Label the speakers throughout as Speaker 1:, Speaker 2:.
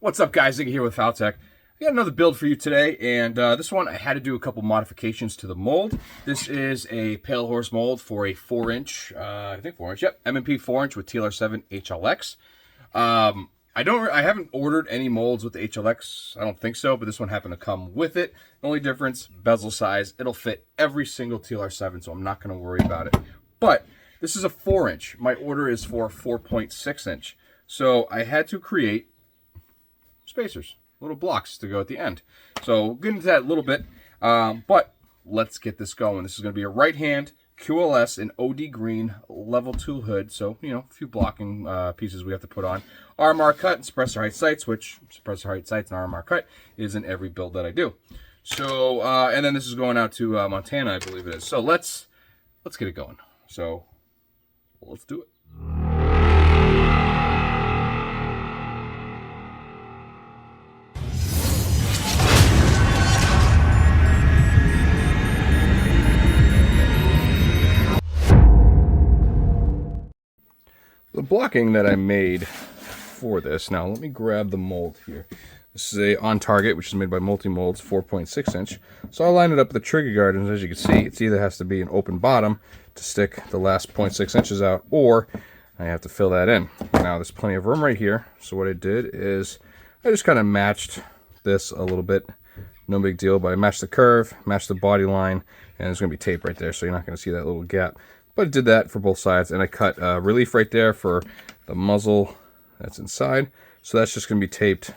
Speaker 1: What's up, guys? Ziggy here with FalTac. I got another build for you today, and this one I had to do a couple modifications to the mold. This is a Palehorse mold for a 4-inch, I think 4-inch, yep, M&P 4-inch with TLR7 HLX. I haven't ordered any molds with the HLX, I don't think so, but this one happened to come with it. The only difference, bezel size. It'll fit every single TLR7, so I'm not going to worry about it. But this is a 4-inch. My order is for 4.6-inch. So I had to create spacers, little blocks to go at the end. So we'll get into that a little bit, but let's get this going. This is going to be a right hand QLS in OD green level 2 hood. So, you know, a few blocking pieces we have to put on. RMR cut and suppressor height sights, which suppressor height sights and RMR cut is in every build that I do. So, and then this is going out to Montana, I believe it is. So let's get it going. So let's do it. The blocking that I made for this, now let me grab the mold here. This is a On Target, which is made by Multi Molds, 4.6-inch. So I lined it up with the trigger guard, and as you can see, it either has to be an open bottom to stick the last 0.6 inches out, or I have to fill that in. Now there's plenty of room right here, so what I did is I just kind of matched this a little bit. No big deal, but I matched the curve, matched the body line, and there's going to be tape right there, so you're not going to see that little gap. But I did that for both sides, and I cut relief right there for the muzzle that's inside. So that's just going to be taped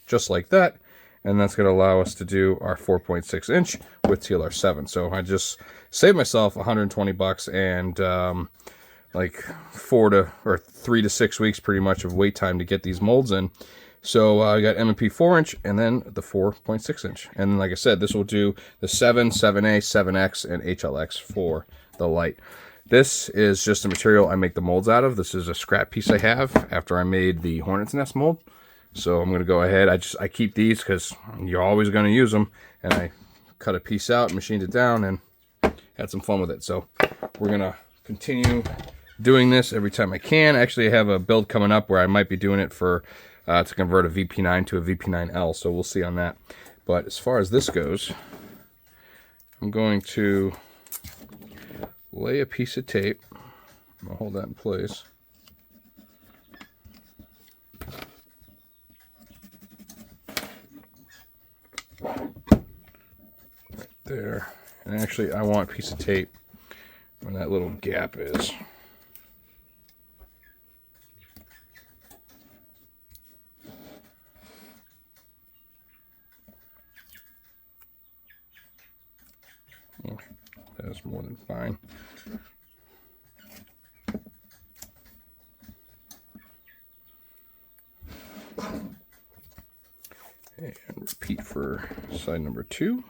Speaker 1: just like that, and that's going to allow us to do our 4.6-inch with TLR7. So I just saved myself 120 bucks and like 3 to 6 weeks pretty much of wait time to get these molds in. So I got M&P 4-inch and then the 4.6-inch. And then, like I said, this will do the 7, 7A, 7X, and HLX for the light. This is just a material I make the molds out of. This is a scrap piece I have after I made the Hornet's Nest mold. So I'm going to go ahead. I keep these because you're always going to use them. And I cut a piece out, machined it down, and had some fun with it. So we're going to continue doing this every time I can. Actually, I have a build coming up where I might be doing it for to convert a VP9 to a VP9L. So we'll see on that. But as far as this goes, I'm going to lay a piece of tape. I'll hold that in place. Right there. And actually, I want a piece of tape where that little gap is. That's more than fine. And repeat for side number 2.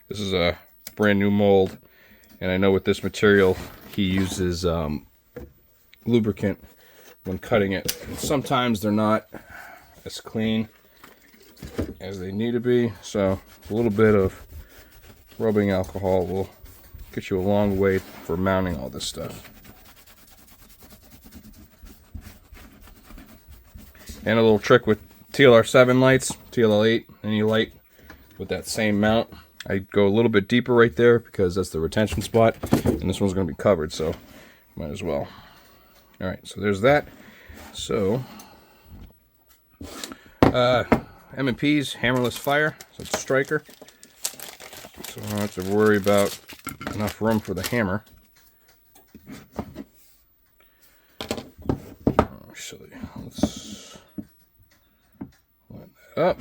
Speaker 1: This is a brand new mold, and I know with this material he uses lubricant when cutting it. Sometimes they're not as clean as they need to be, so a little bit of rubbing alcohol will get you a long way for mounting all this stuff. And a little trick with TLR7 lights, TLR8, any light with that same mount, I go a little bit deeper right there because that's the retention spot, and this one's going to be covered, so might as well. Alright, so there's that. So, M&P's hammerless fire, so it's a striker. So I don't have to worry about enough room for the hammer. Actually, let's line that up.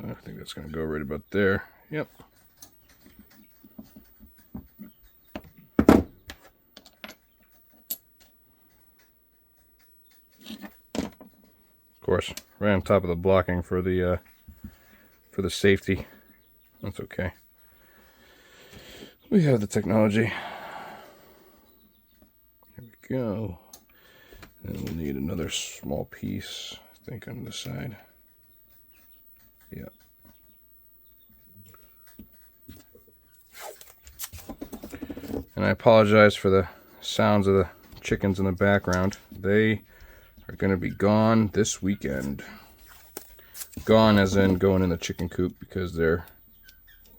Speaker 1: I think that's going to go right about there. Yep. Of course, right on top of the blocking for the safety. That's okay. We have the technology. There we go. And we'll need another small piece, I think, on this side. Yeah. And I apologize for the sounds of the chickens in the background. They are going to be gone this weekend. Gone as in going in the chicken coop, because they're,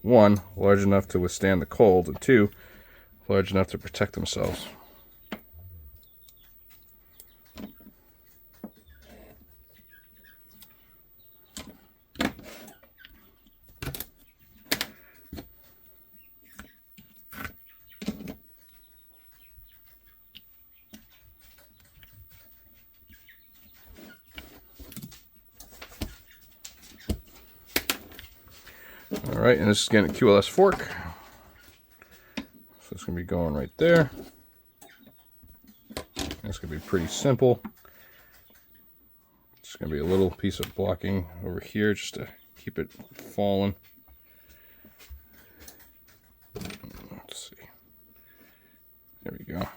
Speaker 1: one, large enough to withstand the cold, and two, large enough to protect themselves. Alright, and this is getting a QLS fork. So it's going to be going right there. It's going to be pretty simple. It's going to be a little piece of blocking over here just to keep it falling. Let's see. There we go.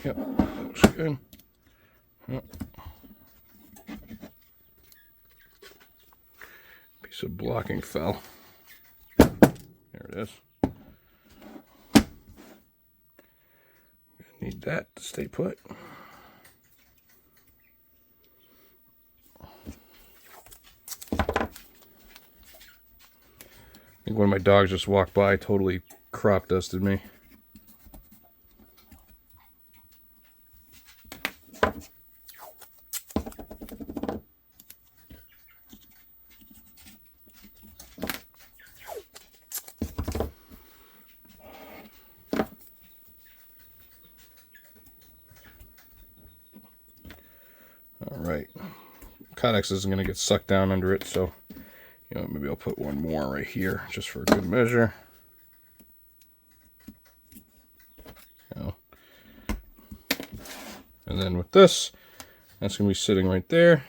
Speaker 1: Yep, looks good. Yep. Piece of blocking fell. There it is. Need that to stay put. I think one of my dogs just walked by, totally crop dusted me. Alright, Codex isn't going to get sucked down under it, so you know, maybe I'll put one more right here just for a good measure. You know. And then with this, that's going to be sitting right there.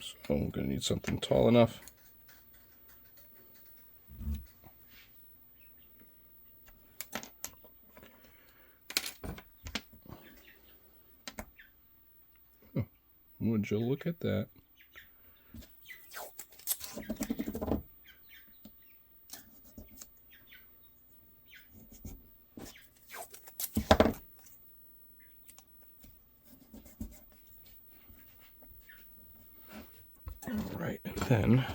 Speaker 1: So I'm going to need something tall enough. Oh, would you look at that? Alright, and then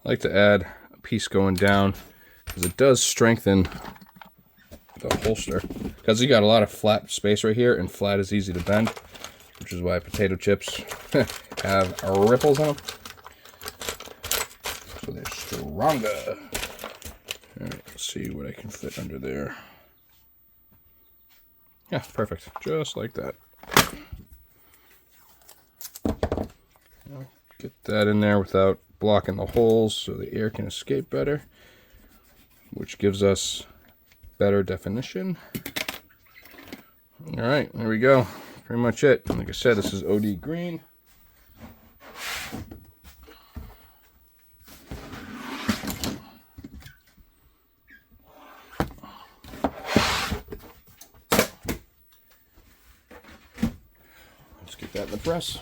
Speaker 1: I like to add a piece going down because it does strengthen the holster. Because you got a lot of flat space right here, and flat is easy to bend, which is why potato chips have ripples on them. So they're stronger. Alright, let's see what I can fit under there. Yeah, perfect. Just like that. Get that in there without blocking the holes so the air can escape better, which gives us better definition. Alright, there we go. Pretty much it. Like I said, this is OD green. Get that in the press.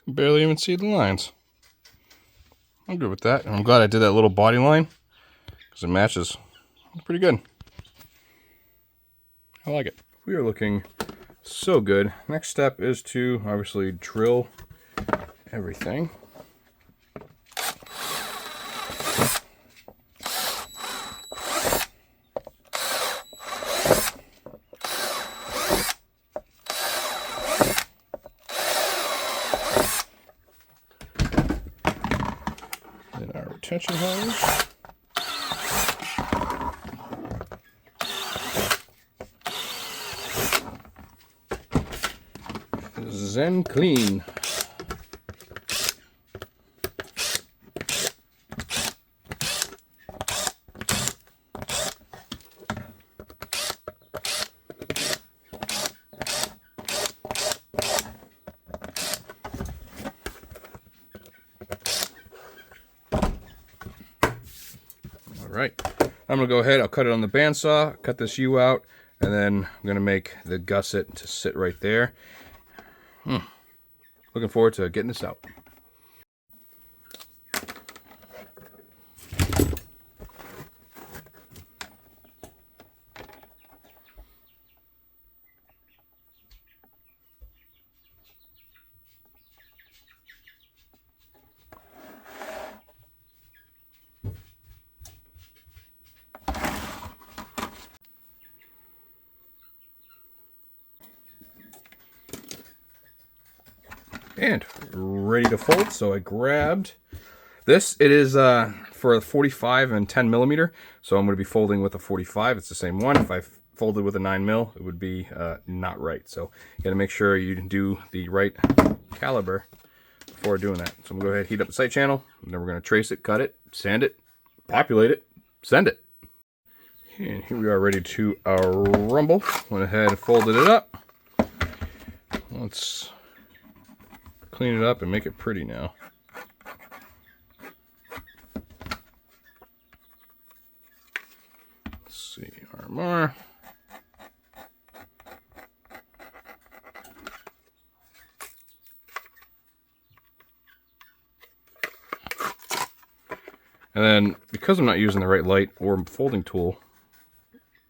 Speaker 1: Barely even see the lines. I'm good with that. And I'm glad I did that little body line because it matches pretty good. I like it. We are looking so good. Next step is to obviously drill everything. Then our retention hose. Zen clean. Right, I'm gonna go ahead, I'll cut it on the bandsaw, cut this U out, and then I'm gonna make the gusset to sit right there. Looking forward to getting this out. And ready to fold. So I grabbed this. It is for a 45 and 10 millimeter. So I'm going to be folding with a 45. It's the same one. If I folded with a 9 mil, it would be not right. So you got to make sure you do the right caliber before doing that. So I'm going to go ahead and heat up the side channel. And then we're going to trace it, cut it, sand it, populate it, send it. And here we are ready to rumble. Went ahead and folded it up. Let's clean it up and make it pretty now. Let's see, RMR. And then, because I'm not using the right light or folding tool,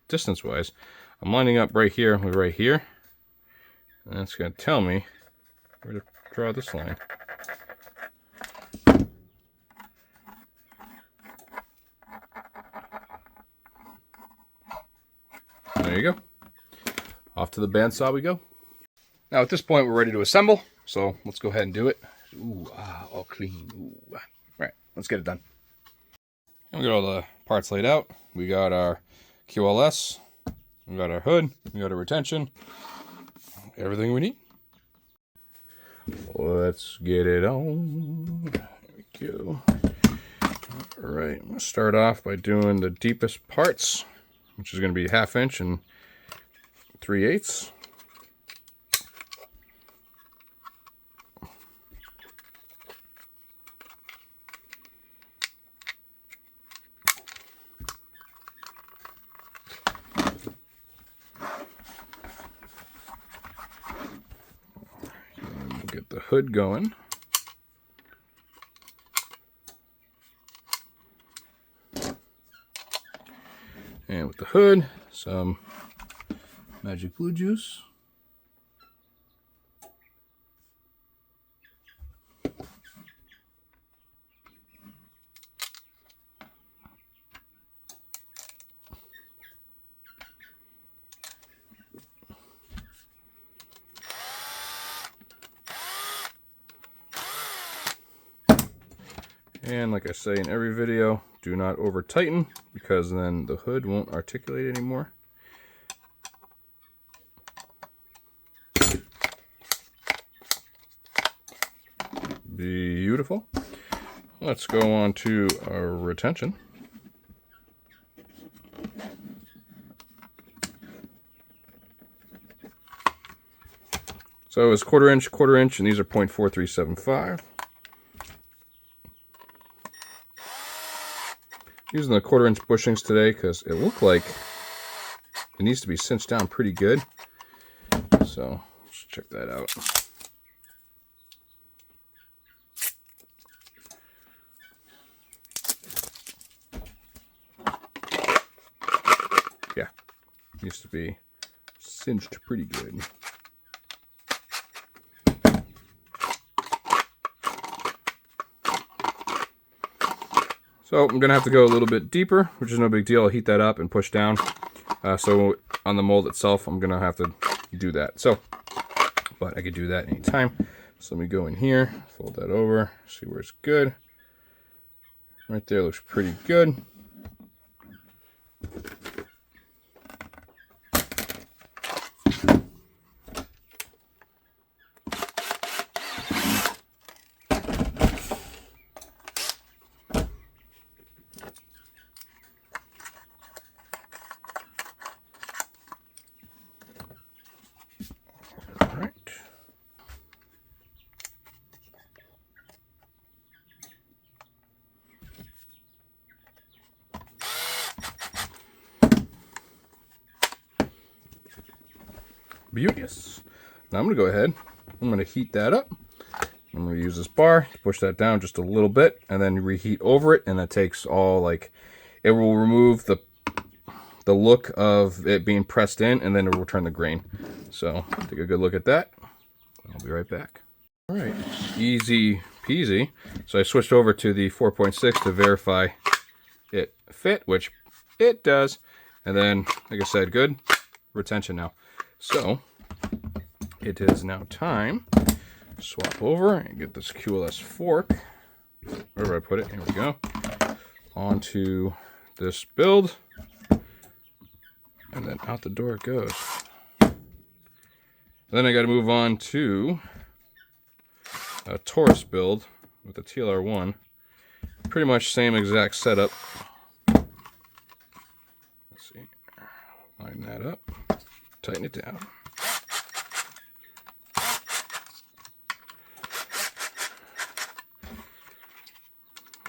Speaker 1: distance-wise, I'm lining up right here with right here. And that's going to tell me where to draw this line. There you go. Off to the bandsaw we go. Now at this point we're ready to assemble, so let's go ahead and do it. Ooh, all clean. Ooh. All right, let's get it done. We got all the parts laid out. We got our QLS, we got our hood, we got our retention, everything we need. Let's get it on. There we go. All right, I'm gonna start off by doing the deepest parts, which is gonna be 1/2 inch and 3/8. Get the hood going. And with the hood, some magic blue juice. And like I say in every video, do not over tighten because then the hood won't articulate anymore. Beautiful. Let's go on to our retention. So it's quarter inch, and these are 0.4375. Using the 1/4 inch bushings today because it looked like it needs to be cinched down pretty good. So let's check that out. Yeah, needs to be cinched pretty good. So I'm going to have to go a little bit deeper, which is no big deal. I'll heat that up and push down. So on the mold itself, I'm going to have to do that. So, but I could do that anytime. So let me go in here, fold that over, see where it's good. Right there looks pretty good. Beauteous. Now I'm going to go ahead. I'm going to heat that up. I'm going to use this bar to push that down just a little bit and then reheat over it. And that takes all, like, it will remove the look of it being pressed in, and then it will return the grain. So take a good look at that. I'll be right back. All right, easy peasy. So I switched over to the 4.6 to verify it fit, which it does. And then, like I said, good retention now. So it is now time to swap over and get this QLS fork. Where did I put it? Here we go. Onto this build. And then out the door it goes. Then I got to move on to a Taurus build with the TLR1. Pretty much same exact setup. Let's see. Line that up. Tighten it down.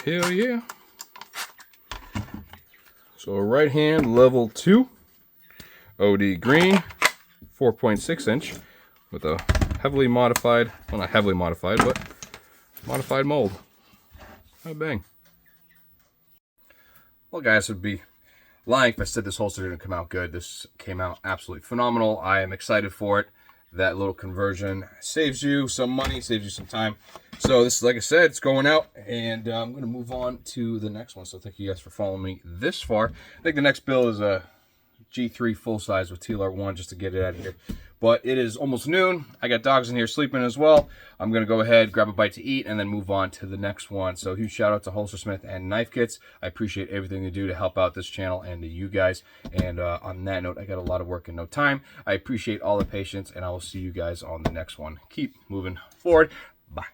Speaker 1: Hell yeah. So right hand level 2. OD green. 4.6 inch. With a heavily modified, well, not heavily modified, but modified mold. Oh, bang. Well, guys, it would be lying if I said this holster didn't come out good. This came out absolutely phenomenal. I am excited for it. That little conversion saves you some money, saves you some time. So this is, like I said, it's going out, and I'm going to move on to the next one. So thank you guys for following me this far. I think the next build is a G3 full size with TLR1 just to get it out of here. But it is almost noon. I got dogs in here sleeping as well. I'm going to go ahead, grab a bite to eat, and then move on to the next one. So huge shout out to Holstersmith and Knife Kits. I appreciate everything they do to help out this channel and to you guys. And on that note, I got a lot of work in no time. I appreciate all the patience, and I will see you guys on the next one. Keep moving forward. Bye.